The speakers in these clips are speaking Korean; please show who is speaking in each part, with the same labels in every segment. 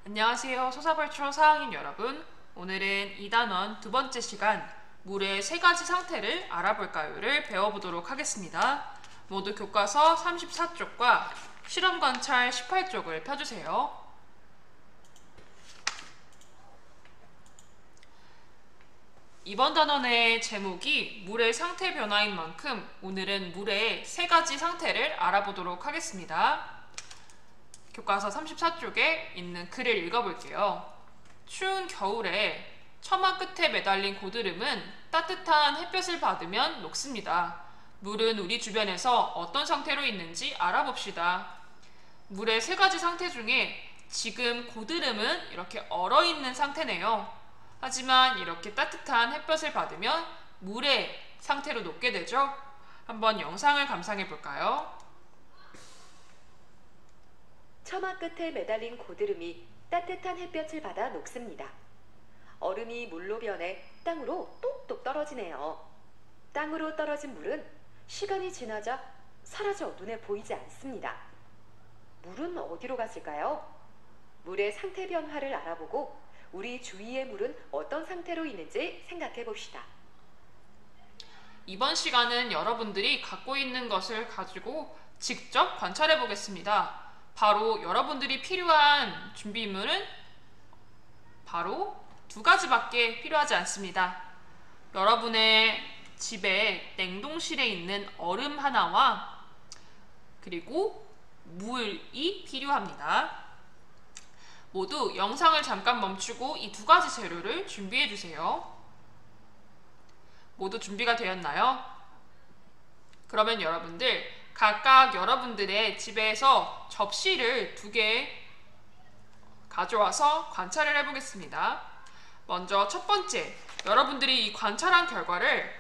Speaker 1: 안녕하세요. 소사발초 4학년 여러분. 오늘은 2단원 두 번째 시간 물의 세 가지 상태를 알아볼까요를 배워보도록 하겠습니다. 모두 교과서 34쪽과 실험관찰 18쪽을 펴주세요. 이번 단원의 제목이 물의 상태 변화인 만큼 오늘은 물의 세 가지 상태를 알아보도록 하겠습니다. 교과서 34쪽에 있는 글을 읽어볼게요. 추운 겨울에 처마 끝에 매달린 고드름은 따뜻한 햇볕을 받으면 녹습니다. 물은 우리 주변에서 어떤 상태로 있는지 알아봅시다. 물의 세 가지 상태 중에 지금 고드름은 이렇게 얼어있는 상태네요. 하지만 이렇게 따뜻한 햇볕을 받으면 물의 상태로 녹게 되죠. 한번 영상을 감상해 볼까요?
Speaker 2: 처마 끝에 매달린 고드름이 따뜻한 햇볕을 받아 녹습니다. 얼음이 물로 변해 땅으로 똑똑 떨어지네요. 땅으로 떨어진 물은 시간이 지나자 사라져 눈에 보이지 않습니다. 물은 어디로 갔을까요? 물의 상태 변화를 알아보고 우리 주위의 물은 어떤 상태로 있는지 생각해 봅시다.
Speaker 1: 이번 시간은 여러분들이 갖고 있는 것을 가지고 직접 관찰해 보겠습니다. 바로 여러분들이 필요한 준비물은 바로 두 가지밖에 필요하지 않습니다. 여러분의 집에 냉동실에 있는 얼음 하나와 그리고 물이 필요합니다. 모두 영상을 잠깐 멈추고 이 두 가지 재료를 준비해 주세요. 모두 준비가 되었나요? 그러면 여러분들 각각 여러분들의 집에서 접시를 2개 가져와서 관찰을 해보겠습니다. 먼저 첫 번째, 여러분들이 이 관찰한 결과를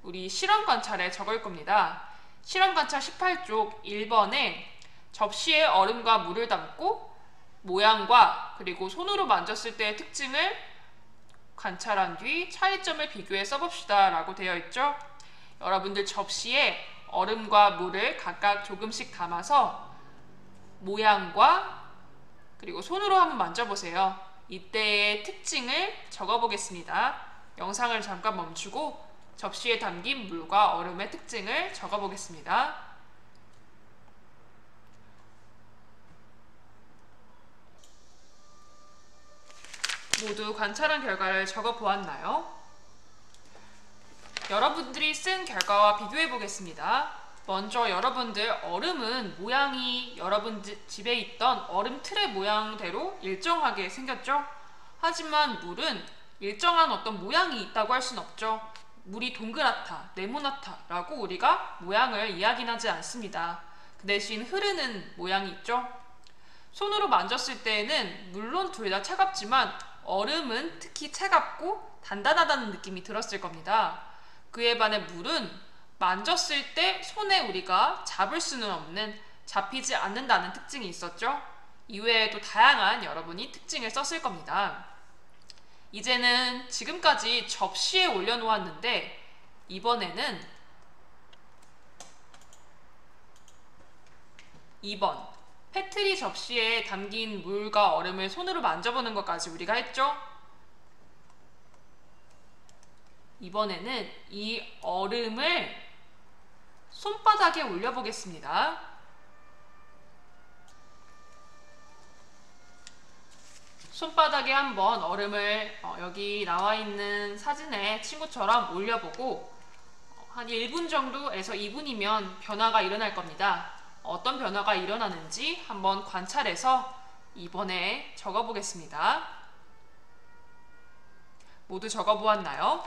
Speaker 1: 우리 실험 관찰에 적을 겁니다. 실험 관찰 18쪽 1번에 접시에 얼음과 물을 담고 모양과 그리고 손으로 만졌을 때의 특징을 관찰한 뒤 차이점을 비교해 써봅시다 라고 되어 있죠. 여러분들 접시에 얼음과 물을 각각 조금씩 담아서 모양과 그리고 손으로 한번 만져보세요. 이때의 특징을 적어보겠습니다. 영상을 잠깐 멈추고 접시에 담긴 물과 얼음의 특징을 적어보겠습니다. 모두 관찰한 결과를 적어보았나요? 여러분들이 쓴 결과와 비교해 보겠습니다. 먼저 여러분들 얼음은 모양이 여러분 집에 있던 얼음 틀의 모양대로 일정하게 생겼죠? 하지만 물은 일정한 어떤 모양이 있다고 할 수는 없죠. 물이 동그랗다, 네모나다 라고 우리가 모양을 이야기하지 않습니다. 그 대신 흐르는 모양이 있죠? 손으로 만졌을 때에는 물론 둘 다 차갑지만 얼음은 특히 차갑고 단단하다는 느낌이 들었을 겁니다. 그에 반해 물은 만졌을 때 손에 우리가 잡을 수는 없는, 잡히지 않는다는 특징이 있었죠. 이외에도 다양한 여러분이 특징을 썼을 겁니다. 이제는 지금까지 접시에 올려놓았는데 이번에는 2번 페트리 접시에 담긴 물과 얼음을 손으로 만져보는 것까지 우리가 했죠. 이번에는 이 얼음을 손바닥에 올려보겠습니다. 손바닥에 한번 얼음을 여기 나와 있는 사진의 친구처럼 올려보고 한 1분 정도에서 2분이면 변화가 일어날 겁니다. 어떤 변화가 일어나는지 한번 관찰해서 이번에 적어보겠습니다. 모두 적어보았나요?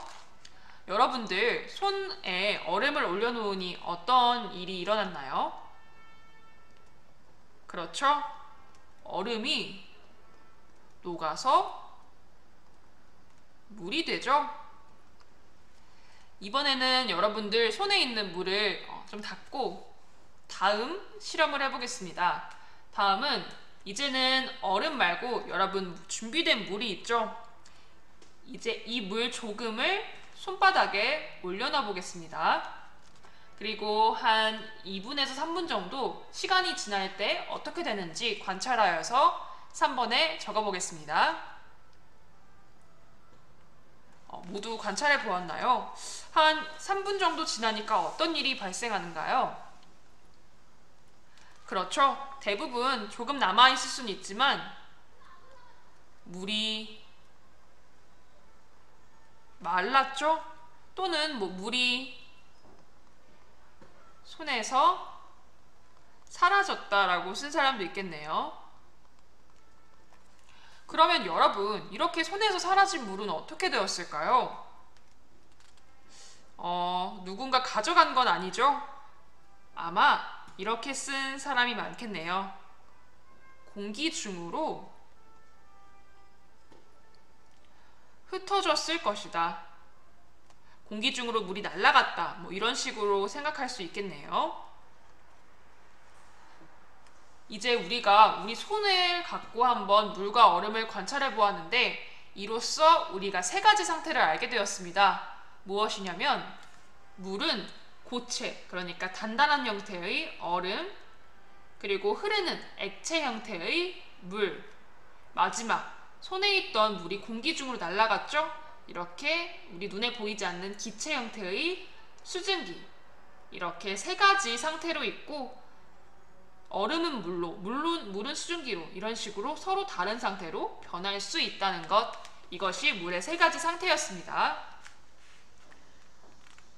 Speaker 1: 여러분들 손에 얼음을 올려놓으니 어떤 일이 일어났나요? 그렇죠? 얼음이 녹아서 물이 되죠? 이번에는 여러분들 손에 있는 물을 좀 닦고 다음 실험을 해보겠습니다. 다음은 이제는 얼음 말고 여러분 준비된 물이 있죠? 이제 이 물 조금을 손바닥에 올려놔 보겠습니다. 그리고 한 2분에서 3분 정도 시간이 지날 때 어떻게 되는지 관찰하여서 3번에 적어보겠습니다. 모두 관찰해 보았나요? 한 3분 정도 지나니까 어떤 일이 발생하는가요? 그렇죠. 대부분 조금 남아있을 수는 있지만 물이 말랐죠? 또는 물이 손에서 사라졌다라고 쓴 사람도 있겠네요. 그러면 여러분, 이렇게 손에서 사라진 물은 어떻게 되었을까요? 누군가 가져간 건 아니죠? 아마 이렇게 쓴 사람이 많겠네요. 공기 중으로 흩어졌을 것이다. 공기 중으로 물이 날아갔다. 이런 식으로 생각할 수 있겠네요. 이제 우리가 우리 손을 갖고 한번 물과 얼음을 관찰해 보았는데 이로써 우리가 세 가지 상태를 알게 되었습니다. 무엇이냐면 물은 고체, 그러니까 단단한 형태의 얼음, 그리고 흐르는 액체 형태의 물, 마지막 손에 있던 물이 공기 중으로 날아갔죠? 이렇게 우리 눈에 보이지 않는 기체 형태의 수증기, 이렇게 세 가지 상태로 있고 얼음은 물로, 물은 수증기로 이런 식으로 서로 다른 상태로 변할 수 있다는 것, 이것이 물의 세 가지 상태였습니다.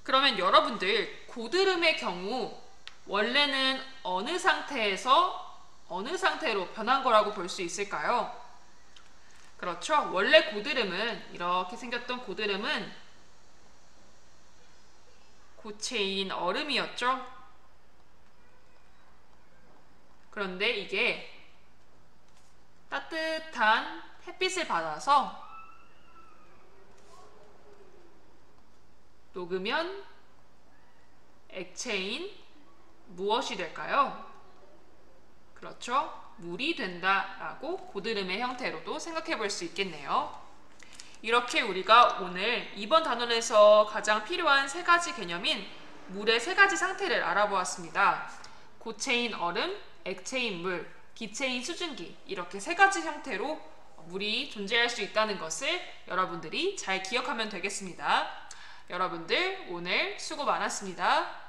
Speaker 1: 그러면 여러분들 고드름의 경우 원래는 어느 상태에서 어느 상태로 변한 거라고 볼 수 있을까요? 그렇죠. 원래 고드름은 이렇게 생겼던 고드름은 고체인 얼음이었죠. 그런데 이게 따뜻한 햇빛을 받아서 녹으면 액체인 무엇이 될까요? 그렇죠. 물이 된다라고 고드름의 형태로도 생각해 볼 수 있겠네요. 이렇게 우리가 오늘 이번 단원에서 가장 필요한 세 가지 개념인 물의 세 가지 상태를 알아보았습니다. 고체인 얼음, 액체인 물, 기체인 수증기, 이렇게 세 가지 형태로 물이 존재할 수 있다는 것을 여러분들이 잘 기억하면 되겠습니다. 여러분들 오늘 수고 많았습니다.